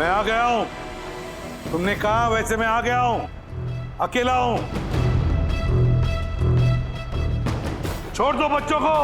मैं आ गया हूं। तुमने कहा वैसे मैं आ गया हूं। अकेला हूं। छोड़ दो बच्चों को।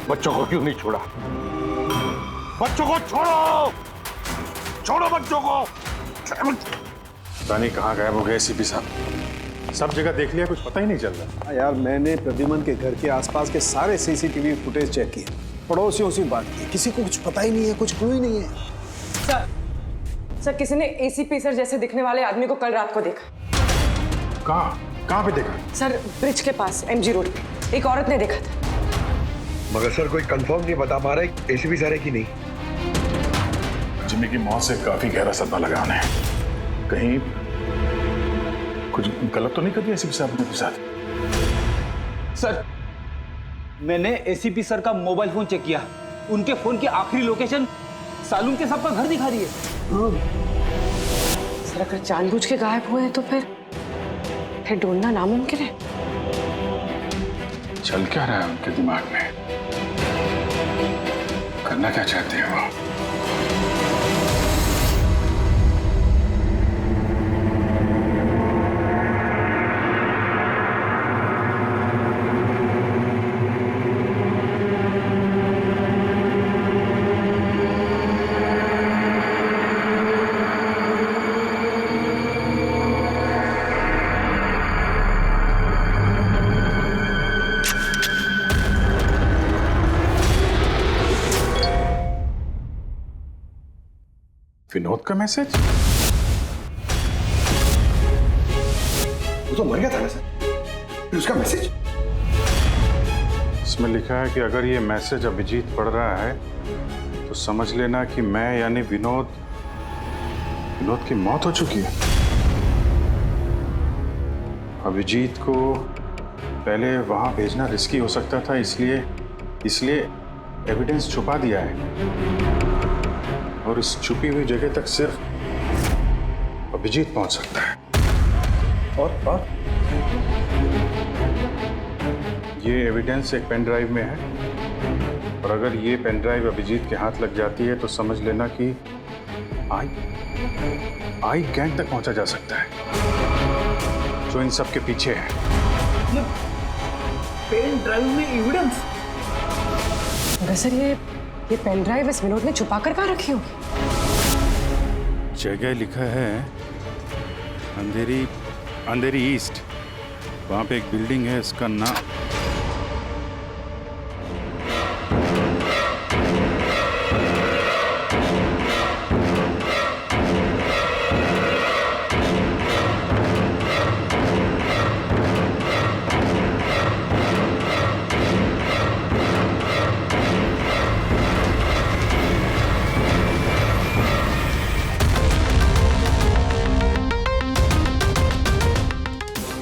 बच्चों को क्यों नहीं छोड़ा? बच्चों को छोड़ो। छोड़ो बच्चों को। रानी कहाँ गायब हो गए एसीपी साहब? सब जगह देख लिया, कुछ पता ही नहीं चल रहा। यार मैंने प्रद्युमन के घर के आसपास के सारे सीसीटीवी फुटेज चेक किए, पड़ोसियों से बात की, किसी को कुछ पता ही नहीं है, कुछ क्लू ही नहीं है। सर किसी ने एसीपी सर जैसे दिखने वाले आदमी को कल रात को देखा। कहाँ पे देखा? सर ब्रिज के पास एमजी रोड पे एक औरत ने देखा था। मगर सर कोई कंफर्म नहीं बता पा रहा है एसीपी सर है कि नहीं। जिम्मी की मौत से काफी गहरा सदमा लगा उन्हें। कहीं कुछ गलत तो नहीं कर दिया एसीपी साहब ने के साथ? सर मैंने एसीपी सर का मोबाइल फोन चेक किया, उनके फोन की आखिरी लोकेशन सालून के साहब का घर दिखा रही है। सर अगर जानबूझ के गायब हुए हैं तो फिर ढूंढना नामुमकिन है। चल क्या रहा है उनके दिमाग में? करना क्या चाहते हैं वो? विनोद का मैसेज? वो तो मर गया था ना सर, फिर उसका मैसेज? इसमें लिखा है कि अगर ये मैसेज अभिजीत पढ़ रहा है तो समझ लेना कि मैं यानी विनोद की मौत हो चुकी है। अभिजीत को पहले वहां भेजना रिस्की हो सकता था, इसलिए एविडेंस छुपा दिया है और इस छुपी हुई जगह तक सिर्फ अभिजीत पहुंच सकता है। और ये एविडेंस एक पेन ड्राइव में है और अगर ये पेन ड्राइव अभिजीत के हाथ लग जाती है तो समझ लेना कि आई गैंग तक पहुंचा जा सकता है जो इन सब के पीछे है। पेन ड्राइव में एविडेंस? सर ये पेन ड्राइव इस विनोद ने छुपा कर कहाँ रखी होगी? जगह लिखा है अंधेरी ईस्ट। वहां पे एक बिल्डिंग है, इसका नाम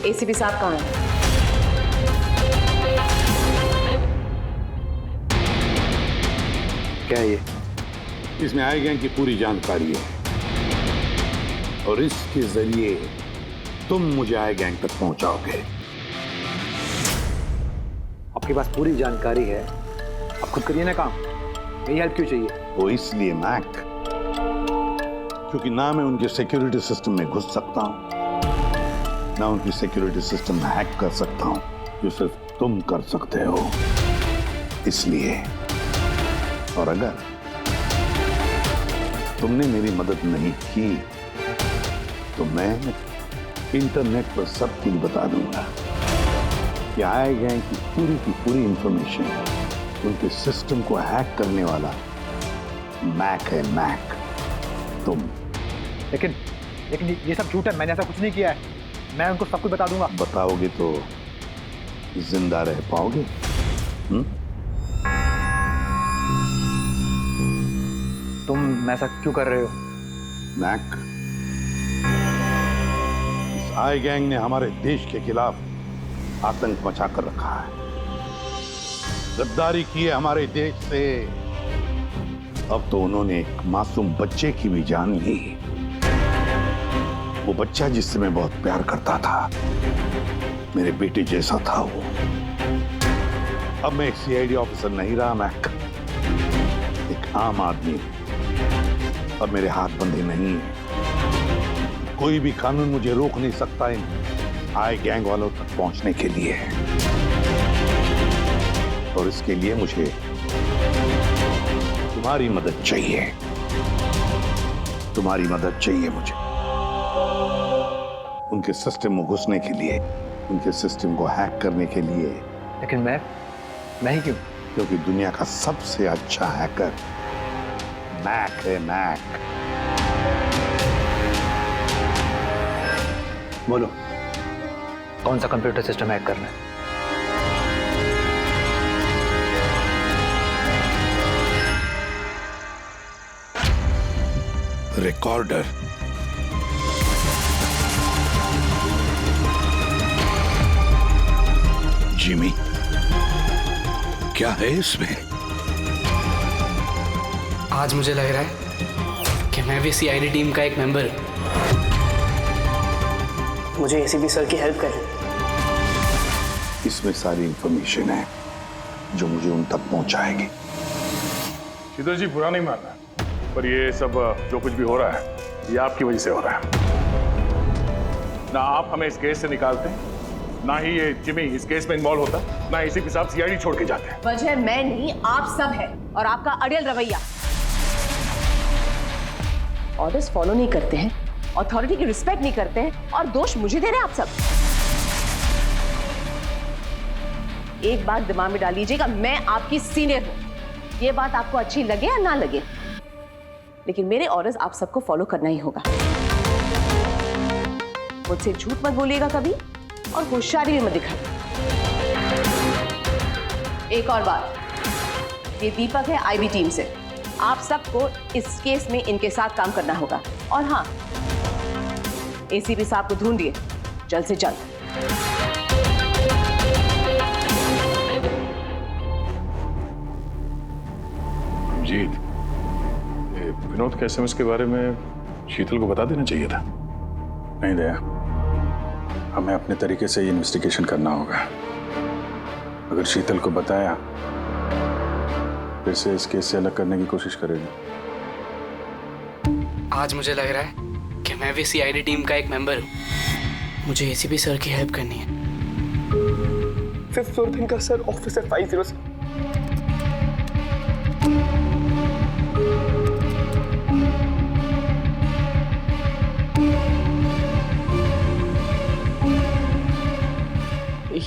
एसीपी साहब कहाँ हैं? क्या है ये? इसमें आई गैंग की पूरी जानकारी है और इसके जरिए तुम मुझे आई गैंग तक पहुंचाओगे। आपके पास पूरी जानकारी है, आप खुद करिए ना काम, यही हेल्प क्यों चाहिए? वो इसलिए मैक, क्योंकि ना मैं उनके सिक्योरिटी सिस्टम में घुस सकता हूं ना उनकी सिक्योरिटी सिस्टम हैक कर सकता हूं, जो सिर्फ तुम कर सकते हो। इसलिए और अगर तुमने मेरी मदद नहीं की तो मैं इंटरनेट पर सब कुछ बता दूंगा कि आई गैंग की पूरी इंफॉर्मेशन उनके सिस्टम को हैक करने वाला मैक है, मैक। तुम लेकिन ये सब झूठ है, मैंने ऐसा कुछ नहीं किया है। मैं उनको सब कुछ बता दूंगा। बताओगे तो जिंदा रह पाओगे? तुम ऐसा क्यों कर रहे हो? मैक, इस आई गैंग ने हमारे देश के खिलाफ आतंक मचा कर रखा है, गद्दारी की है हमारे देश से। अब तो उन्होंने एक मासूम बच्चे की भी जान ली, वो बच्चा जिससे मैं बहुत प्यार करता था, मेरे बेटे जैसा था वो। अब मैं एक सीआईडी ऑफिसर नहीं रहा मैक, एक आम आदमी। अब मेरे हाथ बंधे नहीं हैं। कोई भी कानून मुझे रोक नहीं सकता इन आई गैंग वालों तक पहुंचने के लिए। और इसके लिए मुझे तुम्हारी मदद चाहिए, तुम्हारी मदद चाहिए मुझे उनके सिस्टम में घुसने के लिए, उनके सिस्टम को हैक करने के लिए। लेकिन मैं ही क्यों? क्योंकि दुनिया का सबसे अच्छा हैकर मैक है, मैक। बोलो, कौन सा कंप्यूटर सिस्टम हैक करना है? रिकॉर्डर। जिमी, क्या है इसमें? आज मुझे लग रहा है कि मैं भी सीआईडी टीम का एक मेंबर हूं। मुझे एसीपी सर की हेल्प करें। इसमें सारी इंफॉर्मेशन है जो मुझे उन तक पहुंचाएगी। शीतल जी, बुरा नहीं मानना, पर ये सब जो कुछ भी हो रहा है ये आपकी वजह से हो रहा है। ना आप हमें इस केस से निकालते, ना ही ये जिमी इस केस में इन्वॉल्व होता, ना एसीपी साहब सीआईडी छोड़ के जाते हैं। वजह मैं नहीं, आप सब है, और आपका अड़ियल रवैया। ऑर्डर्स फॉलो नहीं करते हैं, अथॉरिटी की रिस्पेक्ट नहीं करते हैं, और दोष मुझे दे रहे हैं आप सब। एक बात दिमाग में डाल लीजिएगा, मैं आपकी सीनियर हूं। ये बात आपको अच्छी लगे या ना लगे, लेकिन मेरे ऑर्डर्स आप सबको फॉलो करना ही होगा। मुझसे झूठ मत बोलिएगा कभी, और होशियारी भी मत दिखाइए। एक और बात, ये दीपक है आईबी टीम से। आप सबको इस केस में इनके साथ काम करना होगा। और हाँ, एसीपी साहब को ढूंढिए जल्द से जल्द। जीत, विनोद के एसएमएस के बारे में शीतल को बता देना चाहिए था। नहीं दया, हमें अपने तरीके से ये इन्वेस्टिगेशन करना होगा। अगर शीतल को बताया फिर से इस केस से अलग करने की कोशिश करेगी। आज मुझे लग रहा है कि मैं भी सीआईडी टीम का एक मेंबर हूं। मुझे एसीपी सर की हेल्प करनी है। 5th फ्लोर पे इनका सर, ऑफिसर 50।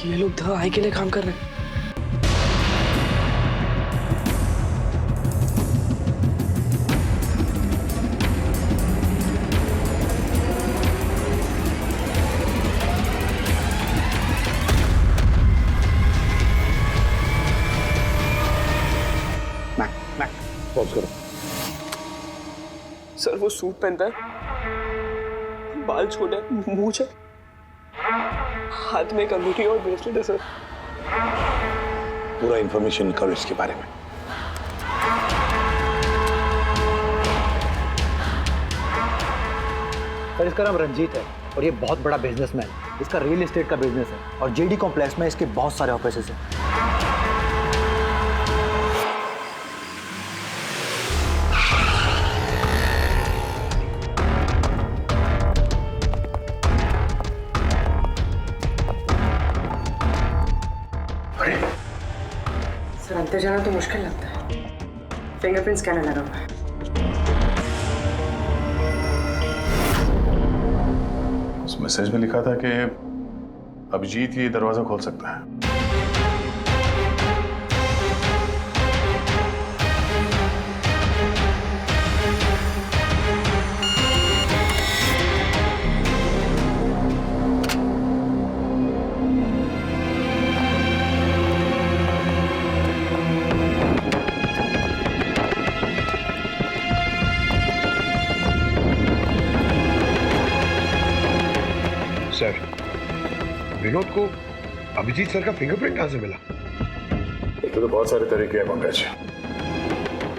ये लोग द आई के लिए काम कर रहे हैं। पॉज करो। सर वो सूट पहनता है, बाल छोटा है, मूंछ है, हाथ में एक अंगूठी और ब्रेसलेट है सर। पूरा इंफॉर्मेशन करो इसके बारे में। सर, इसका नाम रंजीत है और ये बहुत बड़ा बिजनेसमैन। इसका रियल एस्टेट का बिजनेस है और जेडी कॉम्प्लेक्स में इसके बहुत सारे ऑफिसेस हैं। सर, अंदर जाना तो मुश्किल लगता है। फिंगरप्रिंट स्कैनर लगा हुआ है। उस मैसेज में लिखा था कि अभिजीत ये दरवाजा खोल सकता है। सर, विनोद को अभिजीत सर का फिंगरप्रिंट कहां से मिला? तो बहुत सारे तरीके हैं पंकज।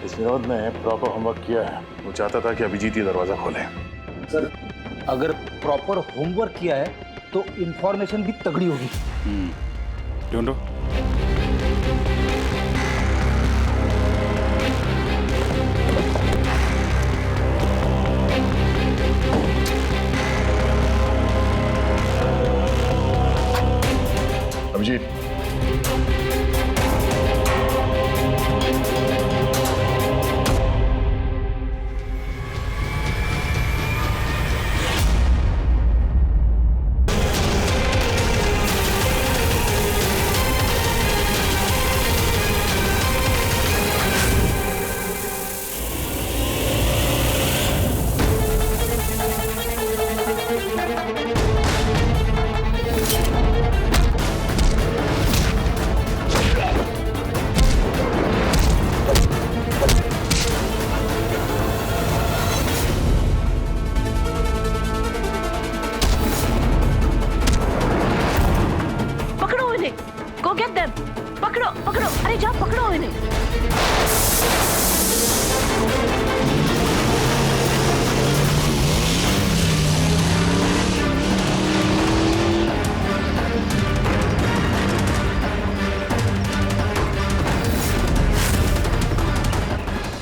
इस विनोद ने प्रॉपर होमवर्क किया है। वो चाहता था कि अभिजीत ये दरवाजा खोले। सर, अगर प्रॉपर होमवर्क किया है तो इंफॉर्मेशन भी तगड़ी होगी। ढूंढो। Abhijit, Go get them! पकड़ो, पकड़ो! अरे जाओ पकड़ो इन्हें!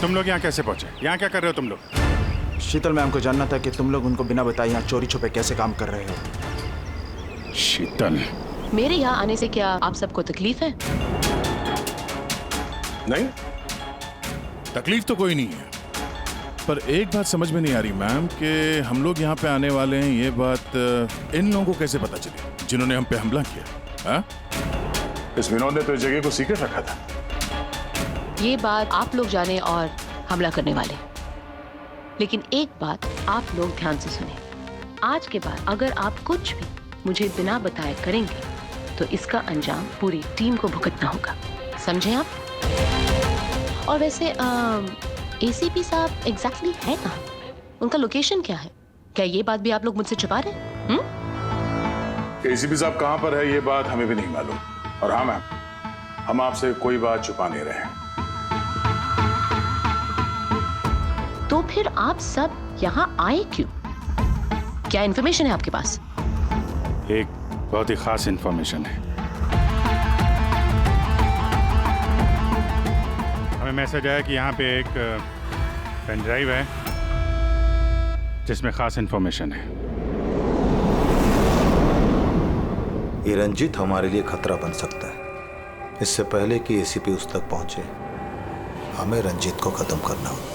तुम लोग यहाँ कैसे पहुंचे? यहाँ क्या कर रहे हो तुम लोग? शीतल मैम को जानना था कि तुम लोग उनको बिना बताए यहाँ चोरी छुपे कैसे काम कर रहे हो। शीतल, मेरे यहाँ आने से क्या आप सबको तकलीफ है? नहीं, तकलीफ तो कोई नहीं है, पर एक बात समझ में नहीं आ रही मैम कि हम लोग यहाँ पे आने वाले हैं, ये बात इन लोगों को कैसे पता चली जिन्होंने हम पे हमला किया? हाँ? इस विनोद ने तो इस जगह को सीक्रेट रखा था। ये बात आप लोग जाने और हमला करने वाले, लेकिन एक बात आप लोग ध्यान से सुने। आज के बाद अगर आप कुछ भी मुझे बिना बताए करेंगे तो इसका अंजाम पूरी टीम को भुगतना होगा, समझे आप? और वैसे एसीपी साहब एग्जैक्टली है कहाँ? उनका लोकेशन क्या है? क्या ये बात भी आप लोग मुझसे छुपा रहे हैं? एसीपी साहब कहाँ पर है ये बात हमें भी नहीं मालूम। और हाँ मैम, हम आपसे कोई बात छुपा नहीं रहे। तो फिर आप सब यहाँ आए क्यों? क्या इन्फॉर्मेशन है आपके पास? एक बहुत ही खास इंफॉर्मेशन है। हमें मैसेज आया कि यहाँ पे एक पेन ड्राइव है जिसमें खास इंफॉर्मेशन है। ये रंजीत हमारे लिए खतरा बन सकता है। इससे पहले कि एसीपी उस तक पहुंचे, हमें रंजीत को खत्म करना होगा।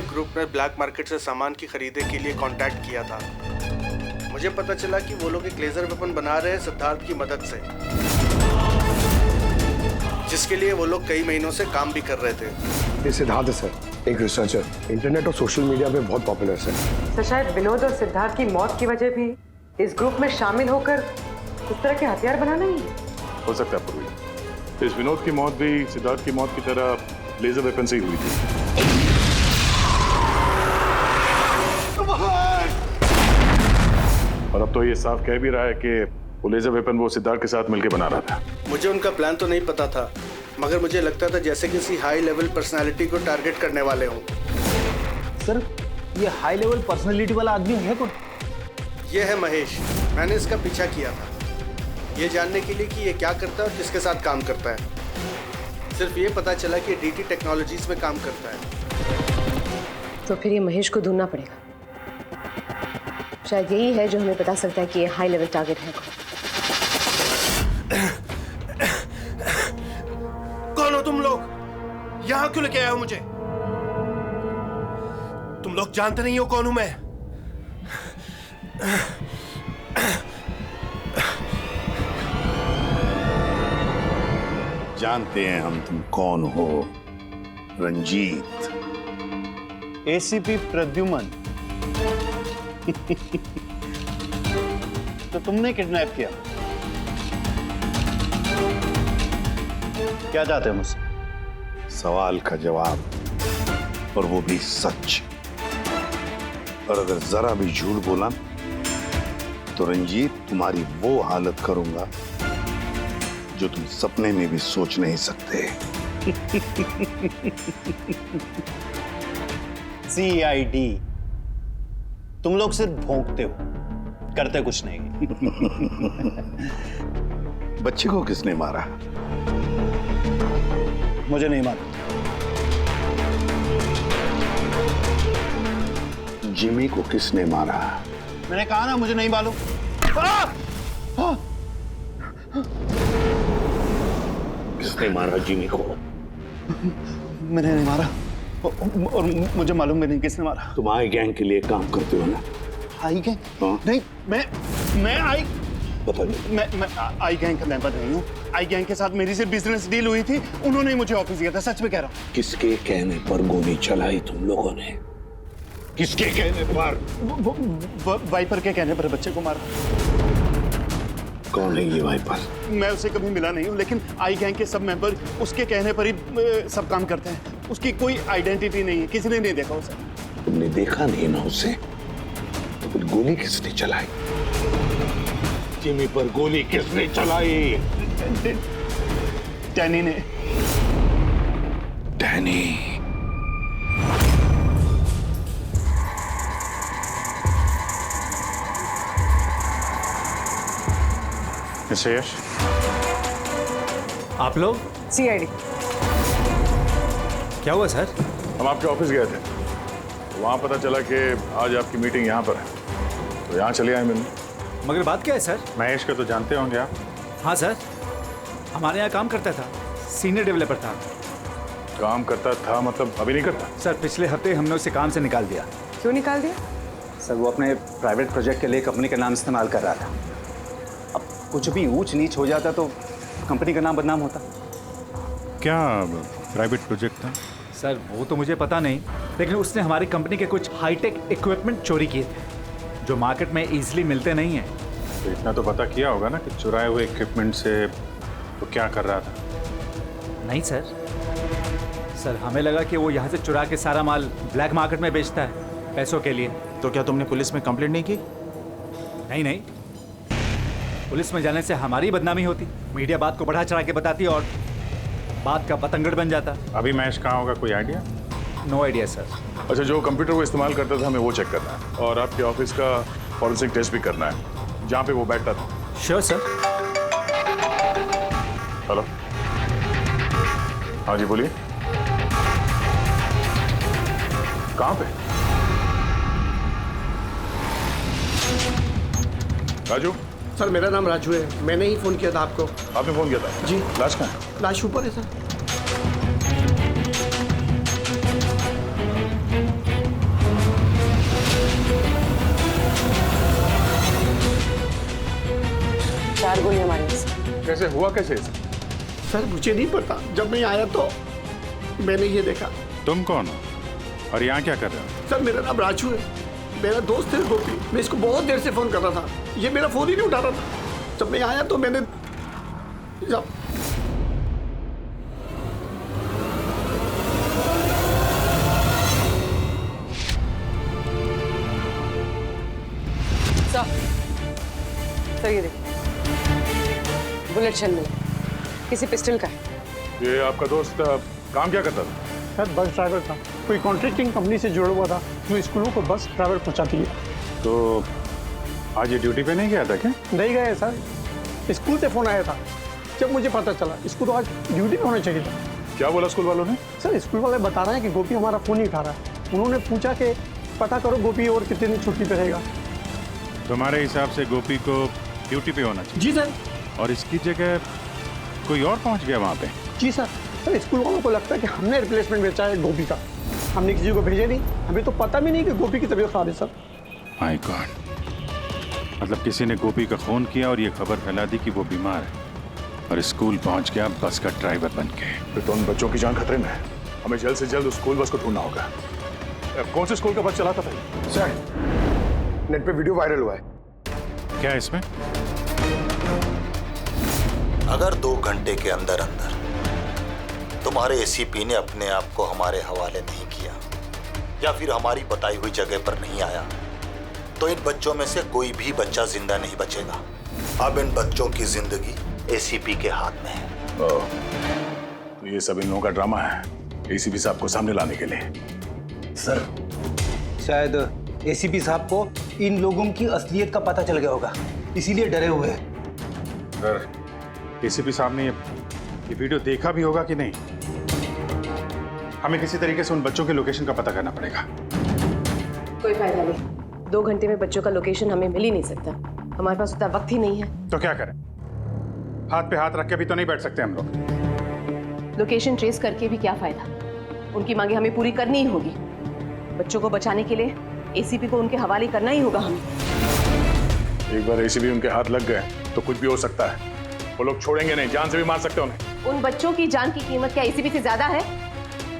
ग्रुप ने ब्लैक मार्केट से सामान की खरीदे के लिए कांटेक्ट किया था। मुझे पता चला कि वो लोग एक लेजर वेपन बना रहे हैं सिद्धार्थ की मदद से, जिसके लिए वो लोग कई महीनों से काम भी कर रहे थे। ये सिद्धार्थ है सर, एक रिसर्चर, इंटरनेट और सोशल मीडिया पे बहुत पॉपुलर सर। तो शायद विनोद और सिद्धार्थ की मौत की वजह भी इस ग्रुप में शामिल होकर इस तरह के हथियार बनाना ही हो सकता है पूर्वी। इस विनोद की मौत भी सिद्धार्थ की मौत की तरह लेजर वेपन से ही हुई थी। और अब तो ये साफ कह भी रहा है कि वो लेजर वेपन वो सिद्धार्थ के साथ मिलकर बना रहा था। मुझे उनका प्लान तो नहीं पता था, मगर मुझे लगता था जैसे किसी हाई लेवल पर्सनालिटी को टारगेट करने वाले हों। सर ये हाई लेवल पर्सनालिटी वाला आदमी है कौन? ये है महेश। मैंने इसका पीछा किया था ये जानने के लिए कि ये क्या करता है और किसके साथ काम करता है। सिर्फ ये पता चला कि डीटी टेक्नोलॉजीज में काम करता है। तो फिर ये महेश को ढूंढना पड़ेगा। शायद यही है जो हमें बता सकता है कि ये हाई लेवल टारगेट है कौन। कौन हो तुम लोग? यहां क्यों लेके आए हो मुझे? तुम लोग जानते नहीं हो कौन हूं मैं। जानते हैं हम तुम कौन हो, रंजीत। एसीपी प्रद्युमन। तो तुमने किडनैप किया, क्या चाहते हो मुझसे? सवाल का जवाब, और वो भी सच। और अगर जरा भी झूठ बोला तो रंजीत तुम्हारी वो हालत करूंगा जो तुम सपने में भी सोच नहीं सकते। CID, तुम लोग सिर्फ भौंकते हो, करते कुछ नहीं। बच्चे को किसने मारा? मुझे नहीं मालूम। जिमी को किसने मारा? मैंने कहा ना मुझे नहीं मालूम। किसने मारा जिमी को? मैंने नहीं मारा, और मुझे मालूम भी नहीं किसने मारा। तुम आई गैंग के लिए काम करते हो ना? आई गैंग? हाँ? नहीं, मैं मैं आई गैंग का मेंबर नहीं हूँ। आई गैंग के साथ मेरी सिर्फ बिजनेस डील हुई थी, उन्होंने ही मुझे ऑफिस दिया था। सच में कह रहा हूँ। किसके कहने पर गोली चलाई तुम लोगों ने? किसके कहने पर? वाइपर के कहने पर बच्चे को मारा। कौन है ये वाइपर? मैं उसे कभी मिला नहीं हूँ, लेकिन आई गैंग के सब मेंबर उसके कहने पर ही सब काम करते हैं। उसकी कोई आइडेंटिटी नहीं है, किसी ने नहीं देखा उसे। तुमने देखा नहीं ना उसे, तो फिर गोली किसने चलाई? जिमी पर गोली किसने चलाई? डैनी ने। डैनी? मिस्टर यश, आप लोग? CID। क्या हुआ सर? हम आपके ऑफिस गए थे, तो वहाँ पता चला कि आज आपकी मीटिंग यहाँ पर है, तो यहाँ चले आए मिलने। मगर बात क्या है सर? महेश को तो जानते होंगे आप? हाँ सर, हमारे यहाँ काम करता था, सीनियर डेवलपर था। काम करता था मतलब अभी नहीं करता? सर पिछले हफ्ते हमने उसे काम से निकाल दिया। क्यों निकाल दिया? सर वो अपने प्राइवेट प्रोजेक्ट के लिए कंपनी का नाम इस्तेमाल कर रहा था। अब कुछ भी ऊंच नीच हो जाता तो कंपनी का नाम बदनाम होता। क्या प्राइवेट प्रोजेक्ट था? सर वो तो मुझे पता नहीं, लेकिन उसने हमारी कंपनी के कुछ हाईटेक इक्विपमेंट चोरी किए थे जो मार्केट में इजीली मिलते नहीं हैं। तो इतना तो पता किया होगा ना कि चुराए हुए इक्विपमेंट से तो क्या कर रहा था? नहीं सर, हमें लगा कि वो यहाँ से चुरा के सारा माल ब्लैक मार्केट में बेचता है पैसों के लिए। तो क्या तुमने पुलिस में कंप्लेंट नहीं की? नहीं, पुलिस में जाने से हमारी बदनामी होती, मीडिया बात को बढ़ा चढ़ा के बताती और बात का पतंगड़ बन जाता। अभी महेश कहाँ होगा, कोई आइडिया? No idea sir. अच्छा, जो कंप्यूटर वो इस्तेमाल करता था हमें वो चेक करना है, और आपके ऑफिस का फॉरेंसिक टेस्ट भी करना है जहाँ पे वो बैठता था। Sure sir. हेलो, हाँ जी बोलिए, कहाँ पे? राजू? सर मेरा नाम राजू है, मैंने ही फोन किया था आपको। आपने फोन किया था? जी। लाश कहाँ है? लाश ऊपर है सर। चार गोली हमारे पास। कैसे हुआ, कैसे? सर मुझे नहीं पता, जब मैं आया तो मैंने ये देखा। तुम कौन हो और यहाँ क्या कर रहे हो? सर मेरा नाम राजू है, मेरा दोस्त है गोपी। मैं इसको बहुत देर से फोन कर रहा था, ये मेरा फोन ही नहीं उठा रहा था। जब मैं आया तो मैंने सर ये देखिए, बुलेट शेल मिला, किसी पिस्टल का है। ये आपका दोस्त काम क्या करता था? शायद बस ड्राइवर था, कोई कॉन्ट्रैक्टिंग कंपनी से जुड़ा हुआ था जो स्कूलों को बस ड्राइवर पहुंचाती है। तो आज ये ड्यूटी पे नहीं गया था क्या? नहीं गए सर, स्कूल से फोन आया था। जब मुझे पता चला इसको तो आज ड्यूटी पे होना चाहिए था। क्या बोला स्कूल वालों ने? सर स्कूल वाले बता रहे हैं कि गोपी हमारा फोन नहीं उठा रहा है। उन्होंने पूछा कि पता करो गोपी और कितने दिन छुट्टी पे रहेगा। तुम्हारे हिसाब से गोपी को ड्यूटी पे होना चाहिए? जी सर। और इसकी जगह कोई और पहुंच गया वहाँ पे? जी सर। सर स्कूल वालों को लगता है कि हमने रिप्लेसमेंट बेचा है गोपी का। हमने किसी को भेजा नहीं, हमें तो पता भी नहीं कि गोपी की तबीयत खराब है सर। माय गॉड, मतलब किसी ने गोपी का फोन किया और ये खबर फैला दी कि वो बीमार है और स्कूल पहुंच गया बस का ड्राइवर बन के। फिर तो उन बच्चों की जान खतरे में है। हमें जल्द से जल्द उस स्कूल बस को ढूंढना होगा। कौन से स्कूल का बस चलाता था? सर नेट पे वीडियो वायरल हुआ है। क्या है इसमें? अगर 2 घंटे के अंदर अंदर तुम्हारे एसीपी ने अपने आप को हमारे हवाले नहीं किया या फिर हमारी बताई हुई जगह पर नहीं आया तो इन बच्चों में से कोई भी बच्चा जिंदा नहीं बचेगा। अब इन बच्चों की जिंदगी एसीपी के हाथ में है। तो ये सब इन लोगों का ड्रामा है एसीपी साहब को सामने लाने के लिए। सर शायद एसीपी साहब को इन लोगों की असलियत का पता चल गया होगा, इसीलिए डरे हुए हैं। सर एसीपी साहब ने ये वीडियो देखा भी होगा कि नहीं? हमें किसी तरीके से उन बच्चों के लोकेशन का पता करना पड़ेगा। कोई फायदा नहीं, 2 घंटे में बच्चों का लोकेशन हमें मिल ही नहीं सकता। हमारे पास उतना वक्त ही नहीं है। तो क्या करें? हाथ पे हाथ रख के भी तो नहीं बैठ सकते हम लोग। लोकेशन ट्रेस करके भी क्या फायदा? उनकी मांगे हमें पूरी करनी ही होगी। बच्चों को बचाने के लिए एसीपी को उनके हवाले करना ही होगा हमें। एक बार एसीपी उनके हाथ लग गए तो कुछ भी हो सकता है। वो लोग छोड़ेंगे नहीं, जान से भी मार सकते उन्हें। उन बच्चों की जान की कीमत क्या एसीपी से ज्यादा है?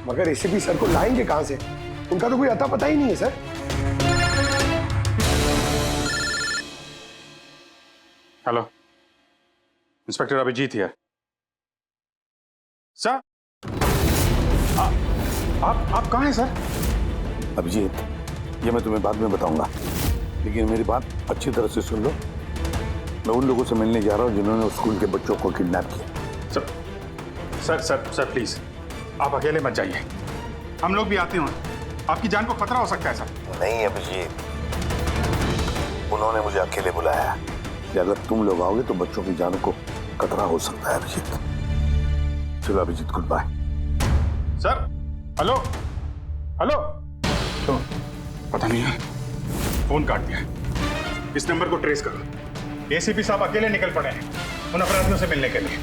मगर एसीपी सर को लाएंगे कहां से? उनका तो कोई अता पता ही नहीं है sir. Hello, inspector Abhijeet here. Sir आप कहाँ हैं सर? अभिजीत, ये मैं तुम्हें बाद में बताऊंगा, लेकिन मेरी बात अच्छी तरह से सुन लो। मैं उन लोगों से मिलने जा रहा हूँ जिन्होंने उस स्कूल के बच्चों को किडनैप किया। सर प्लीज आप अकेले मत जाइए, हम लोग भी आते हैं। आपकी जान को खतरा हो सकता है सर। नहीं अभिजीत, उन्होंने मुझे अकेले बुलाया कि अगर तुम लोग आओगे तो बच्चों की जान को खतरा हो सकता है। अभिजीत चलो Abhijeet, goodbye. Sir hello hello, तो पता नहीं है फोन काट दिया। इस नंबर को ट्रेस करो। एसीपी साहब अकेले निकल पड़े हैं उन अपराधियों से मिलने के लिए।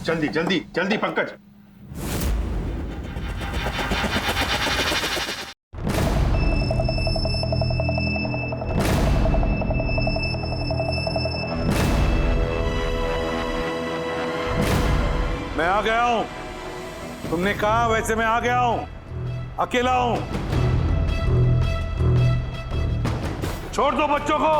जल्दी जल्दी जल्दी पंकज। मैं आ गया हूं, तुमने कहा वैसे मैं आ गया हूं, अकेला हूं। छोड़ दो बच्चों को।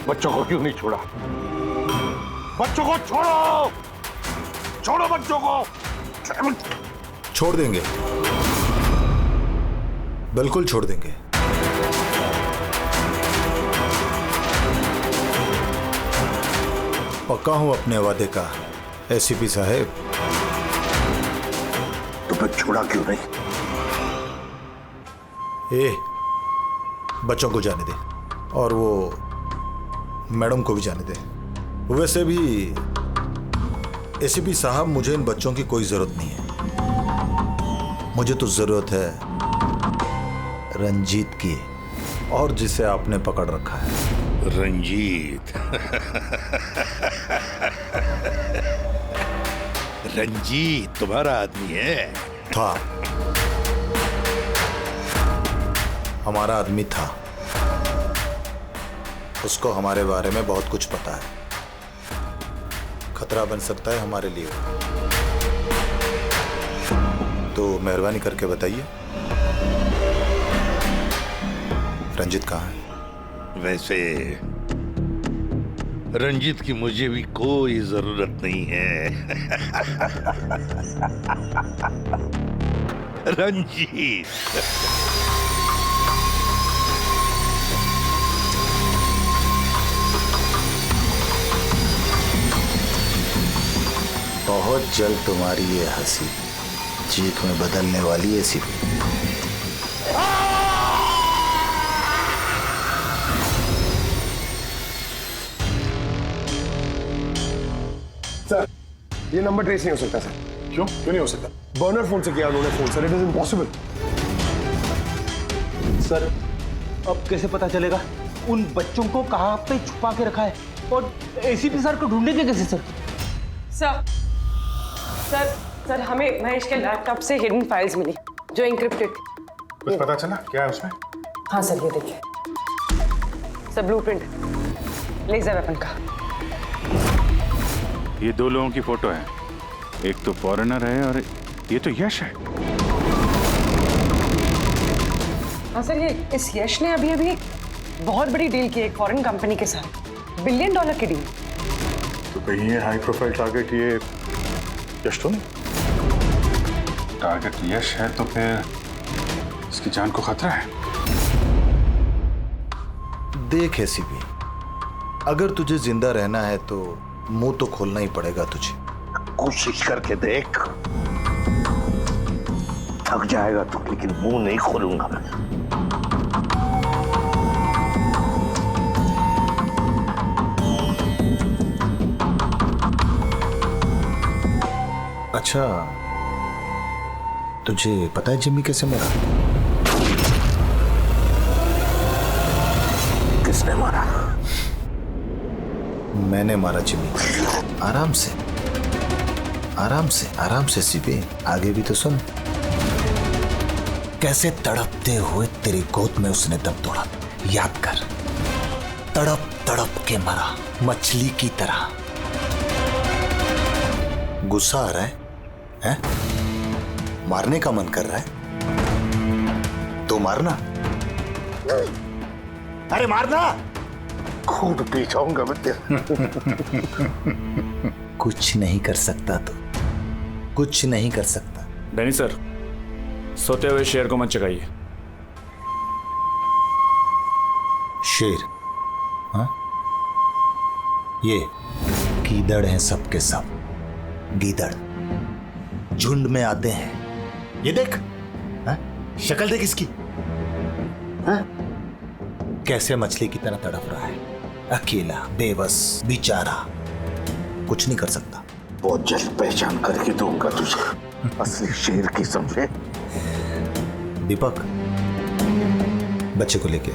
बच्चों को क्यों नहीं छोड़ा? बच्चों को छोड़ो, छोड़ो बच्चों को। छोड़ देंगे, बिल्कुल छोड़ देंगे। पक्का हूं अपने वादे का एसीपी साहब। तो फिर छोड़ा क्यों नहीं? बच्चों को जाने दे और वो मैडम को भी जाने दे। वैसे भी एसीपी साहब, मुझे इन बच्चों की कोई जरूरत नहीं है। मुझे तो जरूरत है रंजीत की, और जिसे आपने पकड़ रखा है। रंजीत रंजीत तुम्हारा आदमी है। था, हमारा आदमी था। उसको हमारे बारे में बहुत कुछ पता है। खतरा बन सकता है हमारे लिए, तो मेहरबानी करके बताइए रंजीत कहाँ है? वैसे रंजीत की मुझे भी कोई जरूरत नहीं है। रंजीत बहुत जल्द तुम्हारी ये हंसी चीख में बदलने वाली है एसीपी। सर, ये नंबर ट्रेस नहीं हो सकता सर। क्यों नहीं हो सकता? बर्नर फोन से किया उन्होंने phone sir, it is impossible. Sir, अब कैसे पता चलेगा उन बच्चों को कहाँ पे छुपा के रखा है, और एसीपी सर को ढूंढेंगे कैसे सर? सर हमें महेश के लैपटॉप से हिडन फाइल्स मिली जो इंक्रिप्टेड। कुछ पता चला क्या है उसमें? हाँ सर, ये देखिए सर, ब्लूप्रिंट लेजर वेपन का। ये दो लोगों की फोटो है, एक तो फॉरेनर है और ये तो यश है। हाँ सर, ये इस यश ने अभी अभी बहुत बड़ी डील की एक फॉरेन कंपनी के साथ, $1 बिलियन की डील। तो कहीं ये हाई प्रोफाइल टारगेट ये यश तो नहीं? टारगेट यश है तो फिर इसकी जान को खतरा है। देख एसीपी, अगर तुझे जिंदा रहना है तो मुंह तो खोलना ही पड़ेगा तुझे। कोशिश करके देख, थक जाएगा तो, लेकिन मुंह नहीं खोलूंगा मैं। अच्छा, तुझे पता है जिम्मी कैसे मरा? किसने मारा? मैंने मारा जिम्मी। आराम से आराम से आराम से सीपी, आगे भी तो सुन। कैसे तड़पते हुए तेरी गोद में उसने दम तोड़ा, याद कर। तड़प तड़प के मरा, मछली की तरह। गुस्सा आ रहा है? मारने का मन कर रहा है तो मारना। अरे मारना, खून पी जाऊंगा मैं तेरा। कुछ नहीं कर सकता तो, कुछ नहीं कर सकता। डैनी सर, सोते हुए शेर को मत जगाइए। शेर? हाँ, ये गीदड़ हैं सबके सब। गीदड़ झुंड में आते हैं। ये देख, हाँ? शक्ल देख इसकी, हाँ? कैसे मछली की तरह तड़प रहा है, अकेला, बेबस, बेचारा, कुछ नहीं कर सकता। बहुत जल्द पहचान करके दूंगा तुझे, असली शेर की, समझे? दीपक, बच्चे को लेके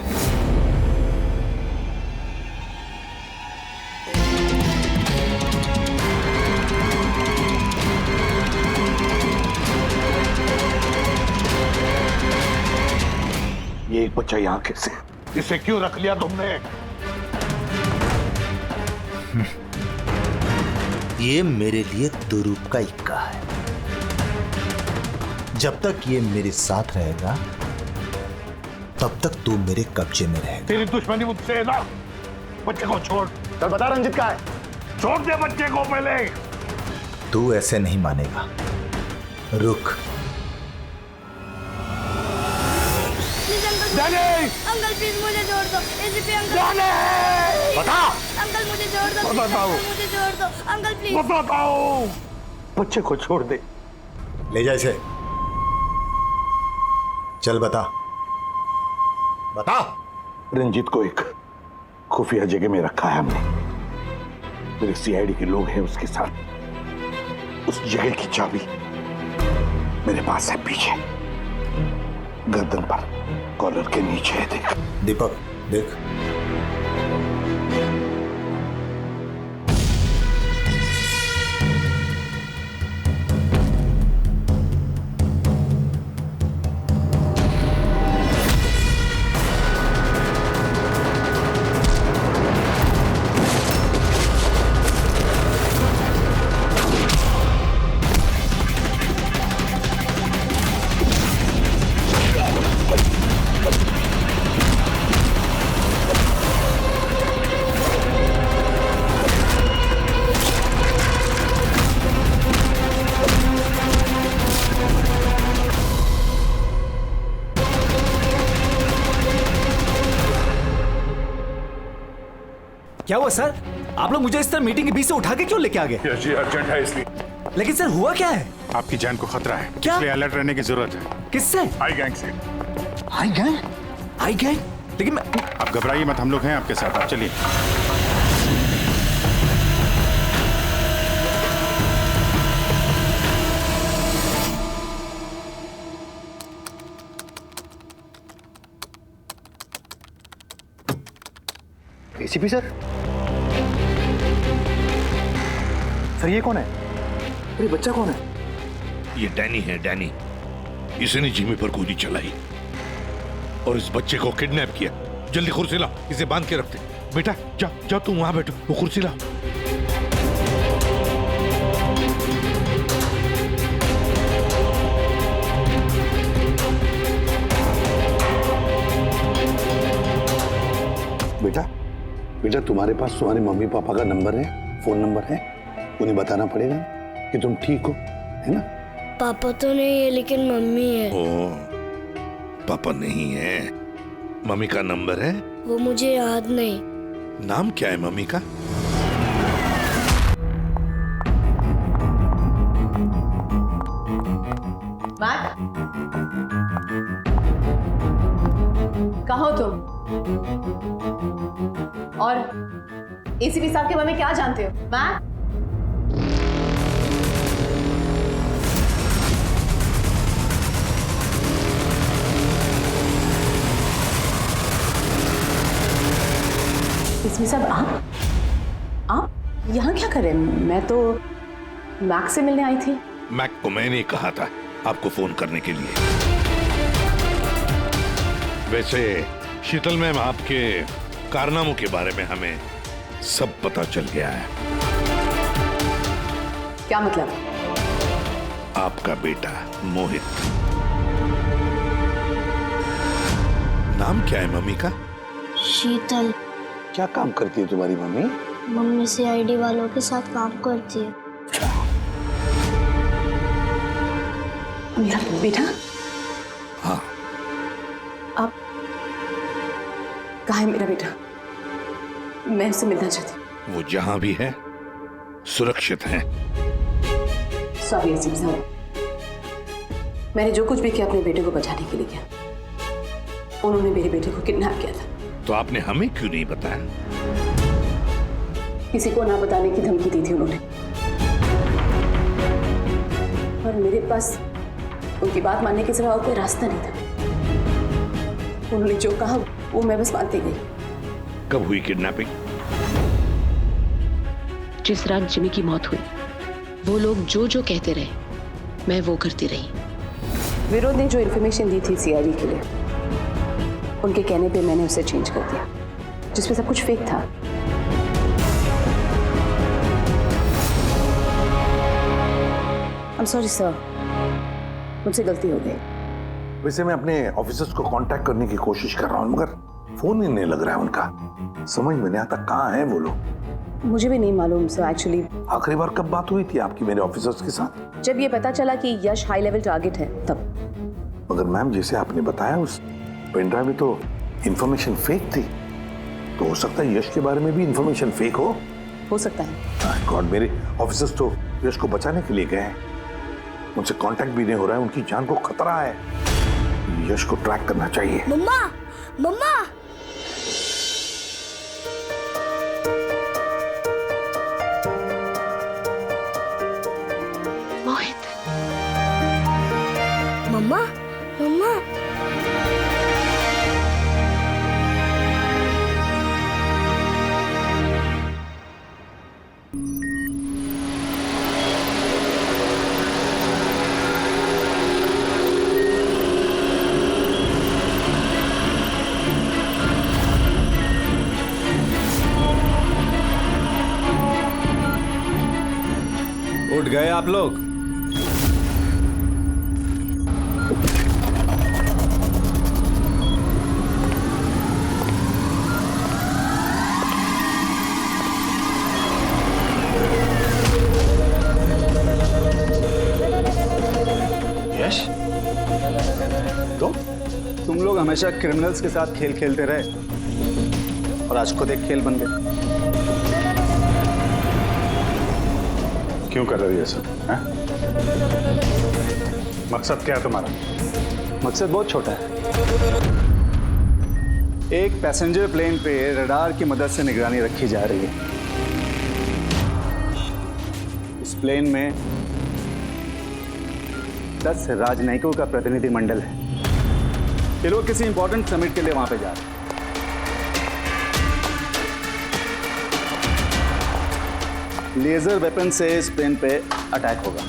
ये एक बच्चा यहाँ कैसे? इसे क्यों रख लिया तुमने? ये मेरे लिए दुरूप का इक्का है। जब तक ये मेरे साथ रहेगा तब तक तू मेरे कब्जे में रहेगा। तेरी दुश्मनी मुझसे है ना? बच्चे को छोड़। सर बता रंजित का है। छोड़ दे बच्चे को पहले। तू ऐसे नहीं मानेगा, रुक। अंकल प्लीज मुझे छोड़ दो। एसीपी अंकल, बता। अंकल मुझे छोड़ दो। बताओ, मुझे छोड़ दो अंकल प्लीज। बताओ। बच्चे को छोड़ दे। ले जा इसे। चल बता, बता। रंजीत को एक खुफिया जगह में रखा है हमने। मेरे सीआईडी के लोग हैं उसके साथ। उस जगह की चाबी मेरे पास है, पीछे गर्दन पर, कॉलर के नीचे है। देख दीपक, देख। क्या हुआ सर? आप लोग मुझे इस तरह मीटिंग के बीच से उठा के क्यों लेके आ गए? यश जी अर्जेंट है इसलिए। लेकिन सर हुआ क्या है? आपकी जान को खतरा है, क्या? इसलिए अलर्ट रहने की जरूरत है। किससे? आई गैंग से। आई गैंग? आई गैंग? लेकिन मैं... आप घबराइए मत, हम लोग हैं आपके साथ, आप चलिए। ACP sir? सर ये कौन है? अरे बच्चा कौन है? ये डैनी है, डैनी। इसने जिमी पर गोली चलाई और इस बच्चे को किडनैप किया। जल्दी कुर्सी ला, इसे बांध के रखते। बेटा जा जा, तू वहां बैठो, वो कुर्सी ला। बेटा बेटा, तुम्हारे पास तुम्हारे मम्मी पापा का नंबर है, फोन नंबर है? उन्हें बताना पड़ेगा कि तुम ठीक हो, है ना? पापा तो नहीं है लेकिन मम्मी है। ओ, पापा नहीं है, मम्मी का नंबर है? वो मुझे याद नहीं। नाम क्या है मम्मी का? कहाँ हो तुम? और एसीपी साहब के बारे में क्या जानते हो? मैट? एसीपी साहब आप यहाँ क्या कर रहे हैं? मैं तो मैक से मिलने आई थी। मैक को मैंने कहा था आपको फोन करने के लिए। वैसे शीतल मैम, आपके कारनामों के बारे में हमें सब पता चल गया है। क्या मतलब? आपका बेटा मोहित। नाम क्या है मम्मी का? शीतल। क्या काम करती है तुम्हारी मम्मी? मम्मी सीआईडी वालों के साथ काम करती है। मेरा बेटा? हाँ। आप कहाँ है मेरा बेटा? मैं उससे मिलना चाहती हूँ। वो जहां भी है सुरक्षित है। सॉरी एसीपी साहब, मैंने जो कुछ भी किया अपने बेटे को बचाने के लिए किया। उन्होंने मेरे बेटे को किडनैप किया था। तो आपने हमें क्यों नहीं बताया? किसी को ना बताने की धमकी दी थी उन्होंने, और मेरे पास उनकी बात मानने के सिवा और कोई रास्ता नहीं था। उन्होंने जो कहा वो मैं बस मानती गई। कब हुई किडनैपिंग? जिस रात जिमी की मौत हुई, वो लोग जो जो कहते रहे मैं वो करती रही। विरोध ने जो इन्फॉर्मेशन दी थी सीआईडी के लिए, उनके कहने पे मैंने उसे चेंज कर दिया, जिसमें सब कुछ फेक था। I'm sorry sir, मुझसे गलती हो गई। वैसे मैं अपने ऑफिसर्स को कांटेक्ट करने की कोशिश कर रहा हूँ, मगर फोन ही नहीं लग रहा है उनका। समझ में नहीं आता कहाँ हैं वो लोग। मुझे भी नहीं मालूम सर एक्चुअली। आखिरी बार कब बात हुई थी आपकी मेरे ऑफिसर्स के साथ? जब ये पता चला कि यश हाई लेवल टारगेट है तब। मगर मैम, जैसे आपने बताया उस पेन ड्राइव में तो इंफॉर्मेशन फेक थी, तो हो सकता है यश के बारे में भी इंफॉर्मेशन फेक हो सकता है। गॉड, मेरे ऑफिसर्स तो यश को बचाने के लिए गए हैं। उनसे कांटेक्ट भी नहीं हो रहा है, उनकी जान को खतरा है। यश को ट्रैक करना चाहिए। मम्मा, मम्मा। मोहित। मम्मा, मम्मा। उठ गए आप लोग? यश, तुम लोग हमेशा क्रिमिनल्स के साथ खेल खेलते रहे और आज खुद एक खेल बन गए। क्यों कर रहे हो ये सब? हैं? मकसद क्या है तुम्हारा? मकसद बहुत छोटा है। एक पैसेंजर प्लेन पे रडार की मदद से निगरानी रखी जा रही है। इस प्लेन में 10 राजनयिकों का प्रतिनिधि मंडल है। ये लोग किसी इंपॉर्टेंट समिट के लिए वहां पे जा रहे हैं। लेजर वेपन से इस प्लेन पे अटैक होगा।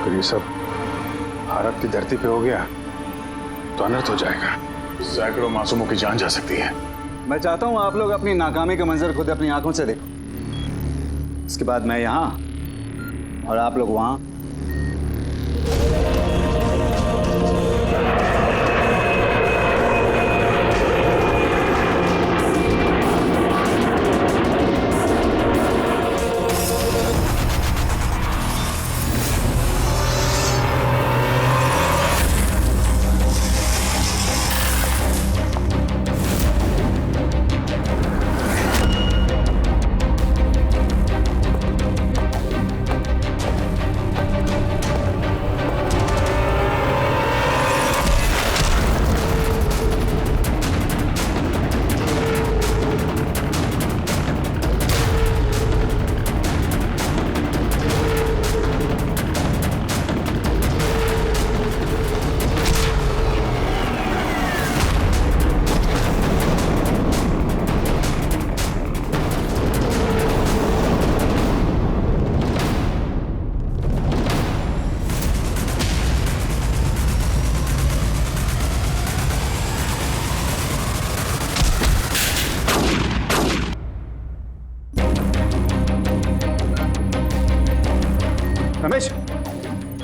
अगर ये सब भारत की धरती पे हो गया तो अनर्थ हो जाएगा। सैकड़ों मासूमों की जान जा सकती है। मैं चाहता हूं आप लोग अपनी नाकामी का मंजर खुद अपनी आंखों से देखो। इसके बाद मैं यहां और आप लोग वहां। रमेश,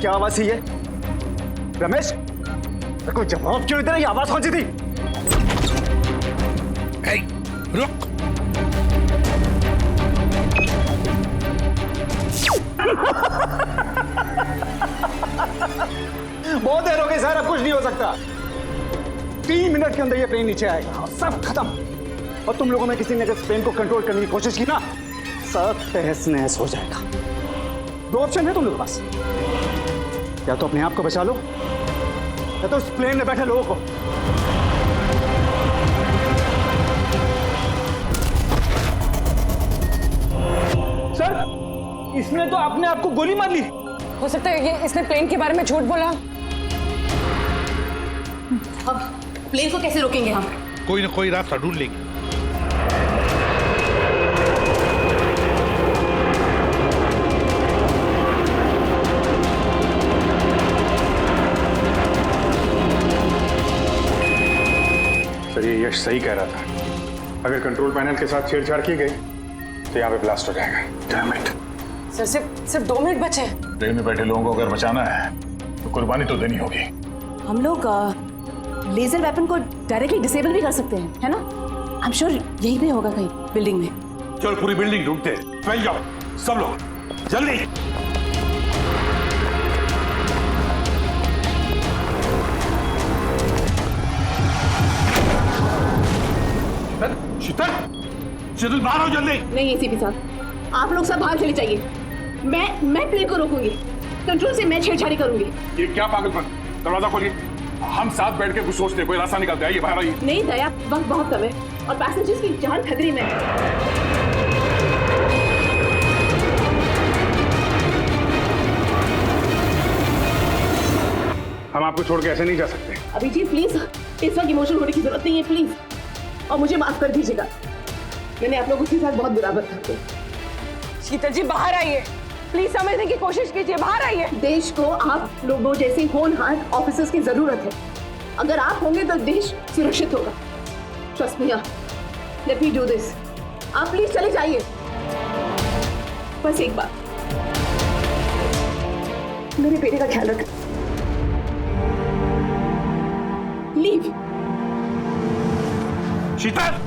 क्या आवाज थी ये? रमेश, कोई जवाब क्यों इधर? ये आवाज कौन सी थी? रुक। बहुत देर हो गई सर, अब कुछ नहीं हो सकता। 3 मिनट के अंदर ये प्लेन नीचे आएगा और सब खत्म। और तुम लोगों में किसी ने अगर प्लेन को कंट्रोल करने की कोशिश की ना, सब तहस नहस हो जाएगा। 2 ऑप्शन है तुम लोगों के पास, या तो अपने आप को बचा लो या तो उस प्लेन में बैठे लोगों को। सर, इसने तो अपने आप को गोली मार ली। हो सकता है ये इसने प्लेन के बारे में झूठ बोला। अब प्लेन को कैसे रोकेंगे हम? कोई ना कोई रास्ता ढूंढ लेंगे। सर, ये यश सही कह रहा था। अगर कंट्रोल पैनल के साथ छेड़छाड़ की गई तो यहाँ पे ब्लास्ट हो जाएगा। Damn it. सर, सिर्फ 2 मिनट बचे हैं। ट्रेन में बैठे लोगों को अगर बचाना है तो कुर्बानी तो देनी होगी। हम लोग लेजर वेपन को डायरेक्टली डिसेबल भी कर सकते हैं, है ना? आई एम श्योर यही भी होगा कहीं बिल्डिंग में। चल पूरी बिल्डिंग ढूंढते हैं। फैल जाओ सब लोग, जल्दी। शीतल, बाहर आओ जल्दी। नहीं एसीपी साहब, आप लोग सब बाहर चले जाइए। मैं प्लेन को रोकूंगी, कंट्रोल से मैं छेड़छाड़ी करूंगी। ये क्या पागलपन? दरवाजा खोलिए। हम साथ बैठ के कुछ सोचते हैं, कोई रास्ता निकलता है। ये बाहर आइए। नहीं दया, वक्त बहुत कम है और पैसेंजर्स की जान खतरे में है। हम आपको छोड़ के ऐसे नहीं जा सकते। अभिजीत प्लीज, इस वक्त इमोशनल होने की जरूरत नहीं है प्लीज, और मुझे माफ कर दीजिएगा। मैंने आप लोगों के साथ बहुत बुरा बर्ताव किया। शीतल जी बाहर आइए, प्लीज समझने की कोशिश कीजिए। बाहर आइए। देश को आप लोगों जैसे होनहार ऑफिसर्स की जरूरत है। अगर आप होंगे तो देश सुरक्षित होगा। Trust me, let me do this. आप प्लीज चले जाइए। बस एक बार, मेरे बेटे का ख्याल रखें। लीव। शीतल